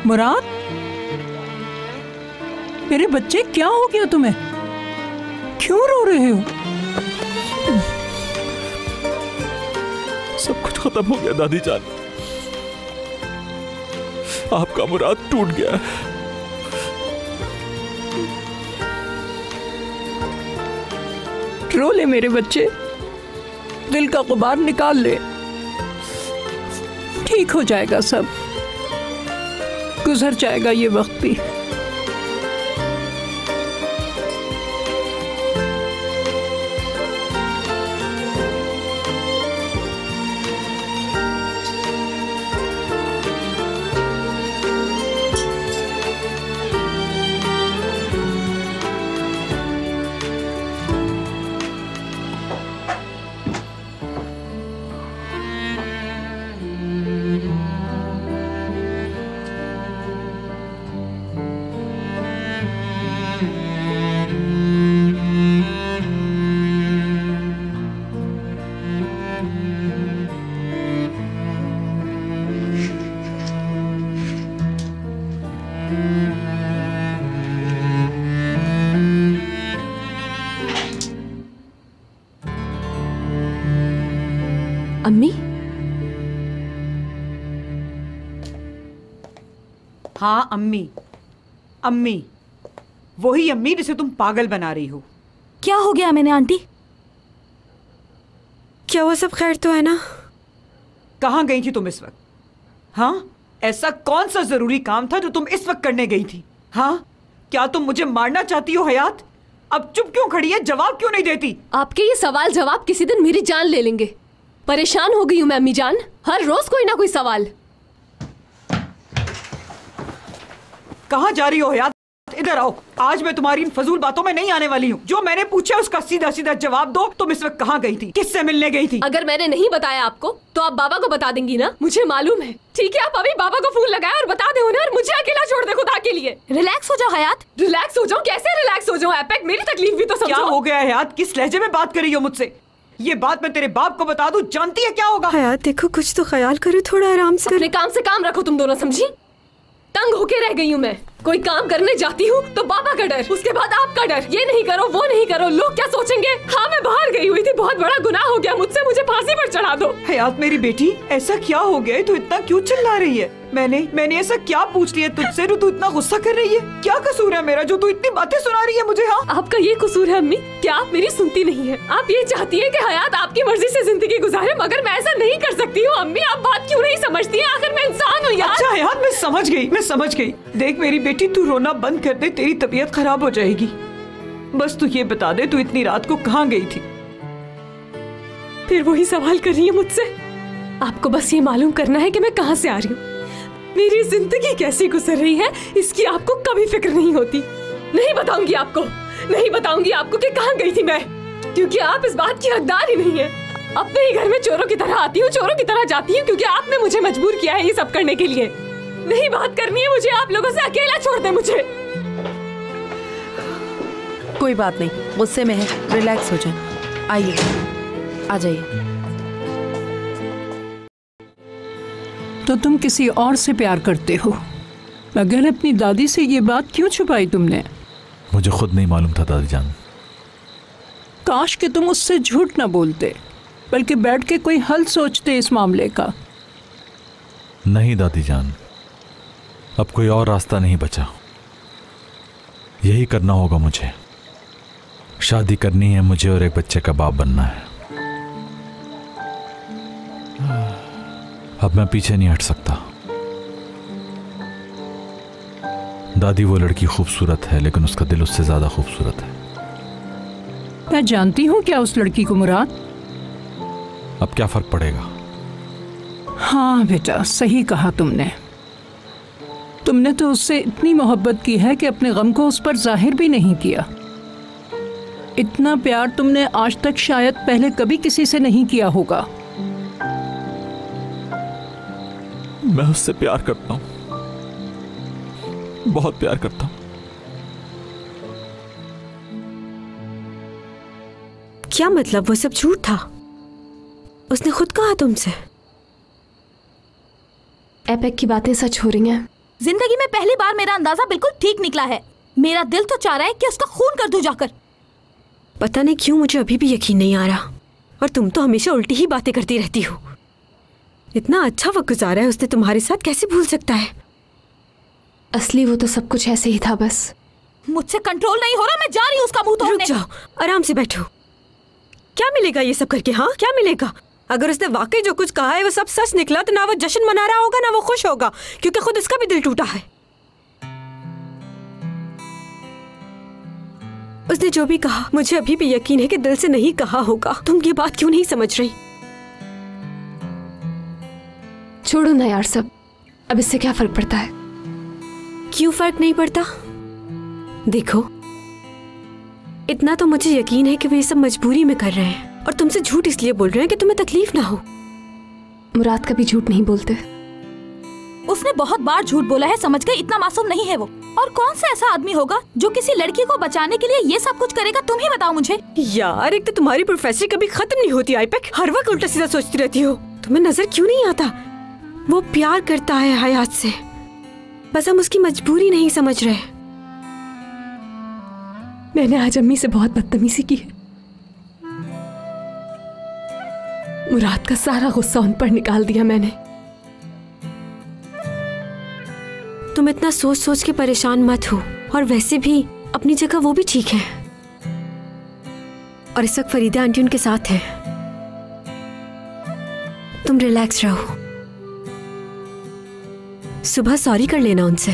मुराद, मेरे बच्चे क्या हो गया तुम्हें? क्यों रो रहे हो? सब कुछ खत्म हो गया दादी जान, आपका मुराद टूट गया। रो ले मेरे बच्चे, दिल का गुबार निकाल ले, ठीक हो जाएगा सब, गुजर जाएगा ये वक्त भी। अम्मी? हाँ अम्मी, अम्मी, वही अम्मी जिसे तुम पागल बना रही हो। क्या हो गया मैंने आंटी? क्या वो सब खैर तो है ना? कहाँ गई थी तुम इस वक्त? हाँ, ऐसा कौन सा जरूरी काम था जो तुम इस वक्त करने गई थी? हाँ, क्या तुम मुझे मारना चाहती हो हयात? अब चुप क्यों खड़ी है, जवाब क्यों नहीं देती? आपके ये सवाल जवाब किसी दिन मेरी जान ले लेंगे। परेशान हो गई हूँ मैं अम्मी जान, हर रोज कोई ना कोई सवाल। कहाँ जा रही हो हयात? इधर आओ, आज मैं तुम्हारी इन फजूल बातों में नहीं आने वाली हूँ। जो मैंने पूछा उसका सीधा सीधा जवाब दो। तुम इस वक्त कहाँ गई थी, किससे मिलने गई थी? अगर मैंने नहीं बताया आपको तो आप बाबा को बता देंगी ना, मुझे मालूम है। ठीक है, आप अभी बाबा को फोन लगाए और बता दे उन्हें और मुझे अकेला छोड़ दे खुदा के लिए। रिलैक्स हो जाओ हयात। रिलैक्स हो जाओ? कैसे रिलैक्स हो जाओ एपेक? मेरी तकलीफ भी तो समझो। क्या हो गया हयात? किस लहजे में बात कर रही हो मुझसे? ये बात मैं तेरे बाप को बता दूं, जानती है क्या होगा? हयात देखो, कुछ तो ख्याल करो, थोड़ा आराम से। अपने काम से काम रखो तुम दोनों, समझी? तंग होके रह गई हूँ मैं। कोई काम करने जाती हूँ तो बाबा का डर, उसके बाद आपका डर। ये नहीं करो, वो नहीं करो, लोग क्या सोचेंगे? हाँ, मैं बाहर गई हुई थी, बहुत बड़ा गुनाह हो गया मुझसे, मुझे फांसी पर चढ़ा दो। हयात मेरी बेटी, ऐसा क्या हो गया है? तू इतना क्यों चिल्ला रही है? मैंने ऐसा क्या पूछ लिया तुझसे जो तू इतना गुस्सा कर रही है? क्या कसूर है मेरा जो तू इतनी बातें सुना रही है मुझे? हाँ, आपका ये कसूर है अम्मी, क्या आप मेरी सुनती नहीं है? आप ये चाहती है कि हयात आपकी मर्जी से जिंदगी गुजारे, मगर मैं ऐसा नहीं कर सकती हूँ। अम्मी, आप बात क्यों नहीं समझती हैं? आखिर मैं इंसान हूँ यार। अच्छा हयात, मैं समझ गई। देख मेरी बेटी, तू रोना बंद कर दे, तेरी तबीयत खराब हो जाएगी। बस तू ये बता दे, तू इतनी रात को कहाँ गई थी? फिर वही सवाल कर रही है मुझसे? आपको बस ये मालूम करना है कि मैं कहाँ से आ रही हूँ, मेरी जिंदगी कैसी गुजर रही है, इसकी आपको कभी फिक्र नहीं होती। नहीं बताऊंगी आपको कि कहाँ गई थी मैं, क्योंकि आप इस बात की हकदार ही नहीं है। अपने ही घर में चोरों की तरह आती हूँ, चोरों की तरह जाती हूँ, क्योंकि आपने मुझे मजबूर किया है ये सब करने के लिए। नहीं बात करनी है मुझे आप लोगों से, अकेला छोड़ दे मुझे। कोई बात नहीं, गुस्से में है, रिलैक्स हो जाए। आइए, आ जाइए। तो तुम किसी और से प्यार करते हो, मगर अपनी दादी से ये बात क्यों छुपाई तुमने? मुझे खुद नहीं मालूम था दादी जान। काश कि तुम उससे झूठ न बोलते, बल्कि बैठ के कोई हल सोचते इस मामले का। नहीं दादी जान, अब कोई और रास्ता नहीं बचा। यही करना होगा मुझे। शादी करनी है मुझे और एक बच्चे का बाप बनना है। अब मैं पीछे नहीं हट सकता। दादी वो लड़की खूबसूरत है, लेकिन उसका दिल उससे ज्यादा खूबसूरत है। मैं जानती हूँ क्या उस लड़की को मुराद। अब क्या फर्क पड़ेगा? हाँ बेटा, सही कहा तुमने। तुमने तो उससे इतनी मोहब्बत की है कि अपने गम को उस पर जाहिर भी नहीं किया। इतना प्यार तुमने आज तक शायद पहले कभी किसी से नहीं किया होगा। मैं उससे प्यार करता हूं, बहुत प्यार करता हूं। क्या मतलब? वो सब झूठ था? उसने खुद कहा तुमसे? एपेक की बातें सच हो रही हैं। जिंदगी में पहली बार मेरा अंदाजा बिल्कुल ठीक निकला है। मेरा दिल तो चाह रहा है कि उसका खून कर दूं जाकर। पता नहीं क्यों मुझे अभी भी यकीन नहीं आ रहा, और तुम तो हमेशा उल्टी ही बातें करती रहती हो। इतना अच्छा वक्त गुजारा है उसने तुम्हारे साथ, कैसे भूल सकता है? असली वो तो सब कुछ ऐसे ही था बस। मुझसे कंट्रोल नहीं हो रहा, मैं जा रही हूँ उसका मुंह तोड़ने। रुक जाओ, आराम से बैठो। क्या मिलेगा ये सब करके? हाँ, क्या मिलेगा? अगर उसने वाकई जो कुछ कहा है वो सब सच निकला तो ना वो जश्न मना रहा होगा ना वो खुश होगा, क्योंकि खुद उसका भी दिल टूटा है। उसने जो भी कहा मुझे अभी भी यकीन है कि दिल से नहीं कहा होगा। तुम ये बात क्यों नहीं समझ रही? छोड़ो ना यार सब, अब इससे क्या फर्क पड़ता है? क्यों फर्क नहीं पड़ता? देखो, इतना तो मुझे यकीन है कि वे ये सब मजबूरी में कर रहे हैं, और तुमसे झूठ इसलिए बोल रहे हैं कि तुम्हें तकलीफ ना हो। मुराद कभी झूठ नहीं बोलते। उसने बहुत बार झूठ बोला है, समझ गए? इतना मासूम नहीं है वो। और कौन सा ऐसा आदमी होगा जो किसी लड़की को बचाने के लिए ये सब कुछ करेगा? तुम ही बताओ मुझे। यार, एक तो तुम्हारी प्रोफेसर कभी खत्म नहीं होती आईपैक, हर वक्त उल्टा सीधा सोचती रहती हो। तुम्हें नजर क्यों नहीं आता? वो प्यार करता है हयात से, बस हम उसकी मजबूरी नहीं समझ रहे। मैंने आज अम्मी से बहुत बदतमीजी की है। मुराद का सारा गुस्सा उन पर निकाल दिया मैंने। तुम इतना सोच सोच के परेशान मत हो, और वैसे भी अपनी जगह वो भी ठीक है, और इस वक्त फरीदा आंटी उनके साथ है। तुम रिलैक्स रहो, सुबह सॉरी कर लेना उनसे।